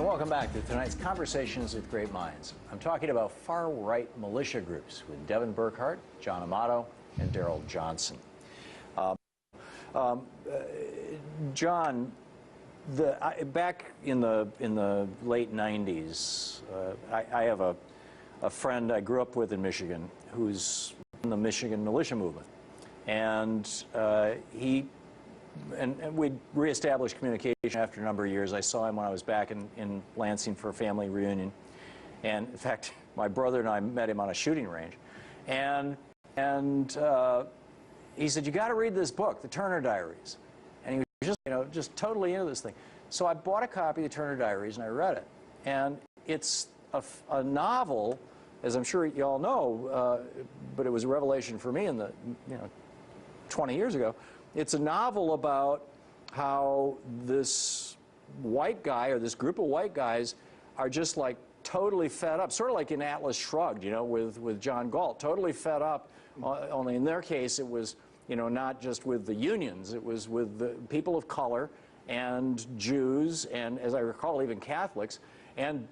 And welcome back to tonight's Conversations with Great Minds. I'm talking about far-right militia groups with Devin Burkhart, John Amato, and Daryl Johnson. John, back in the late 90s, I have a friend I grew up with in Michigan who's in the Michigan militia movement, and we'd reestablished communication after a number of years. I saw him when I was back in Lansing for a family reunion, and in fact, my brother and I met him on a shooting range, and he said, "You got to read this book, The Turner Diaries," and he was just totally into this thing. So I bought a copy of The Turner Diaries and I read it, and it's a novel, as I'm sure you all know, but it was a revelation for me in the 20 years ago. It's a novel about how this white guy, or this group of white guys, are just like totally fed up, sort of like in Atlas Shrugged, with John Galt, totally fed up. Only in their case, it was, not just with the unions, it was with the people of color and Jews, and as I recall, even Catholics, and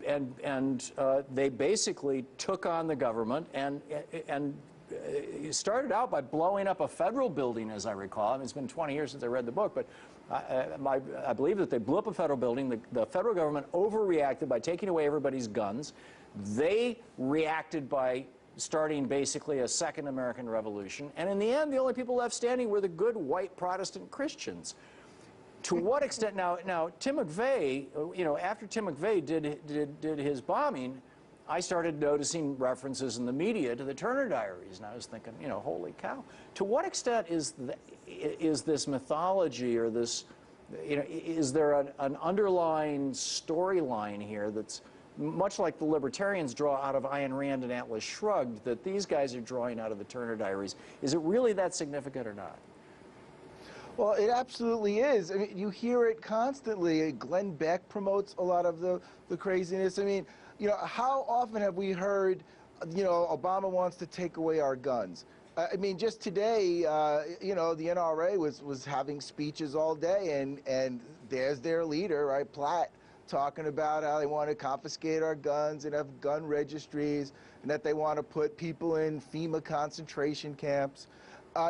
they basically took on the government and started out by blowing up a federal building, as I recall. I mean, it's been 20 years since I read the book, but I believe that they blew up a federal building. The federal government overreacted by taking away everybody's guns. They reacted by starting basically a second American Revolution. And in the end, the only people left standing were the good white Protestant Christians. To what extent, now Tim McVeigh, after Tim McVeigh did his bombing, I started noticing references in the media to the Turner Diaries, and I was thinking, holy cow. To what extent is this mythology, or this, is there an underlying storyline here that's much like the libertarians draw out of Ayn Rand and Atlas Shrugged, that these guys are drawing out of the Turner Diaries? Is it really that significant or not? Well, it absolutely is. I mean, you hear it constantly. Glenn Beck promotes a lot of the craziness. I mean, how often have we heard, Obama wants to take away our guns? I mean, just today, the NRA was having speeches all day, and there's their leader, right, Platt, talking about how they want to confiscate our guns and have gun registries, and that they want to put people in FEMA concentration camps.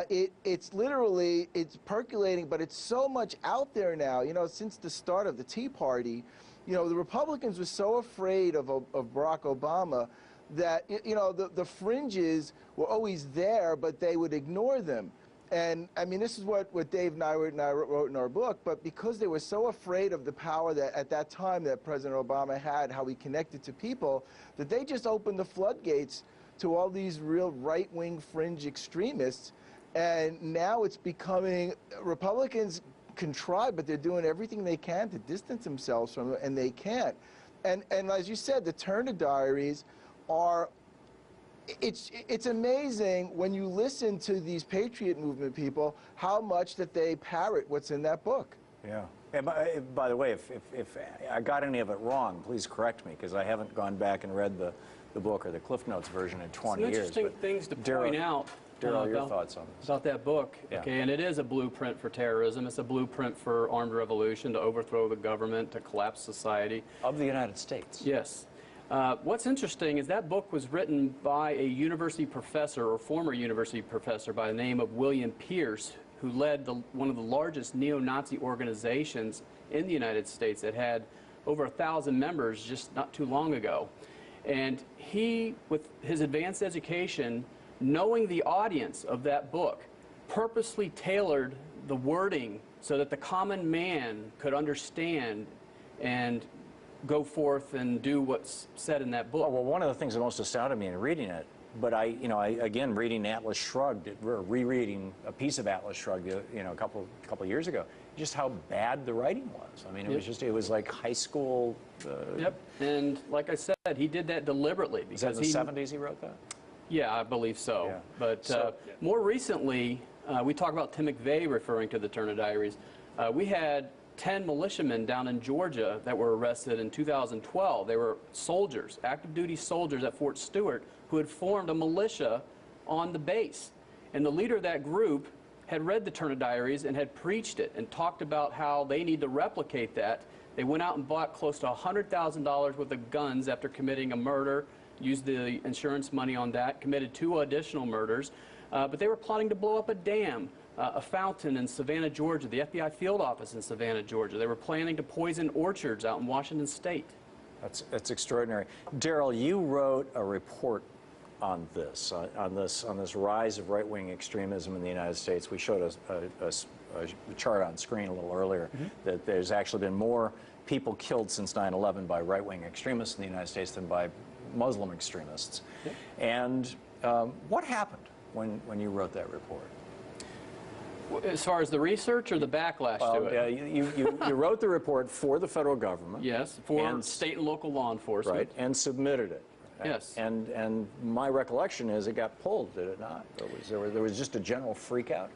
It's literally, it's percolating, but it's so much out there now. Since the start of the Tea Party, the Republicans were so afraid of Barack Obama that, the fringes were always there, but they would ignore them. And, I mean, this is what Dave and I wrote in our book, but because they were so afraid of the power that at that time that President Obama had, how he connected to people, that they just opened the floodgates to all these real right-wing fringe extremists. And now it's becoming, Republicans can try, but they're doing everything they can to distance themselves from it, and they can't. And as you said, the Turner Diaries are, it's amazing when you listen to these Patriot Movement people, how much that they parrot what's in that book. Yeah. And by the way, if I got any of it wrong, please correct me, because I haven't gone back and read the book or the Cliff Notes version in 20 years. Some interesting things to point out. Daryl, your thoughts on this? About that book, yeah. Okay, and it is a blueprint for terrorism. It's a blueprint for armed revolution, to overthrow the government, to collapse society. Of the United States. Yes. What's interesting is that book was written by a university professor, or former university professor, by the name of William Pierce, who led one of the largest neo-Nazi organizations in the United States that had over 1,000 members just not too long ago. And he, with his advanced education, knowing the audience of that book, purposely tailored the wording so that the common man could understand and go forth and do what's said in that book. Well, one of the things that most astounded me in reading it, but I again, reading Atlas Shrugged, rereading a piece of Atlas Shrugged, a couple of years ago, just how bad the writing was. I mean, it was like high school. Yep, and like I said, he did that deliberately. Because in the 70s he wrote that? Yeah, I believe so. Yeah. But more recently, we talk about Tim McVeigh referring to the Turner Diaries. We had 10 militiamen down in Georgia that were arrested in 2012. They were soldiers, active duty soldiers at Fort Stewart, who had formed a militia on the base. And the leader of that group had read the Turner Diaries and had preached it and talked about how they need to replicate that. They went out and bought close to $100,000 worth of guns after committing a murder, used the insurance money on that, committed 2 additional murders, but they were plotting to blow up a dam, a fountain in Savannah, Georgia, the FBI field office in Savannah, Georgia. They were planning to poison orchards out in Washington State. That's extraordinary. Daryl, you wrote a report on this, on this rise of right-wing extremism in the United States. We showed a chart on screen a little earlier that there's actually been more people killed since 9/11 by right-wing extremists in the United States than by Muslim extremists. Yep. And what happened when you wrote that report? As far as the research or the backlash to it? You wrote the report for the federal government. Yes, for state and local law enforcement. Right, and submitted it. Yes. And my recollection is it got pulled, did it not? There was just a general freak out?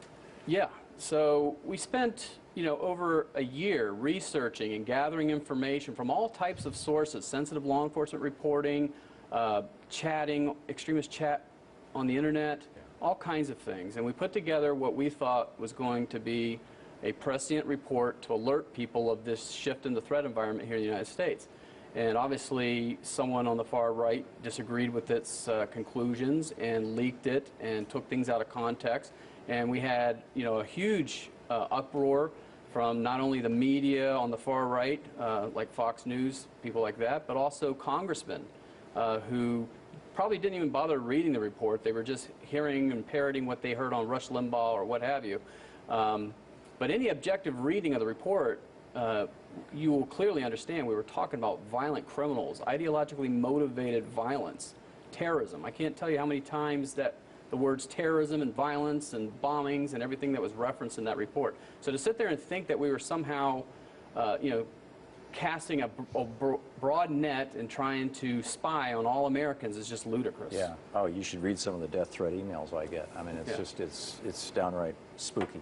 Yeah. So we spent, over a year researching and gathering information from all types of sources, sensitive law enforcement reporting, chatting, extremist chat on the internet, all kinds of things. And we put together what we thought was going to be a prescient report to alert people of this shift in the threat environment here in the United States. And obviously, someone on the far right disagreed with its conclusions and leaked it and took things out of context. And we had, a huge uproar from not only the media on the far right, like Fox News, people like that, but also congressmen who probably didn't even bother reading the report. They were just hearing and parroting what they heard on Rush Limbaugh or what have you. But any objective reading of the report, you will clearly understand we were talking about violent criminals, ideologically motivated violence, terrorism. I can't tell you how many times that the words terrorism and violence and bombings and everything that was referenced in that report. So to sit there and think that we were somehow, casting a broad net and trying to spy on all Americans is just ludicrous. Yeah. Oh, you should read some of the death threat emails I get. I mean, it's just, it's downright spooky.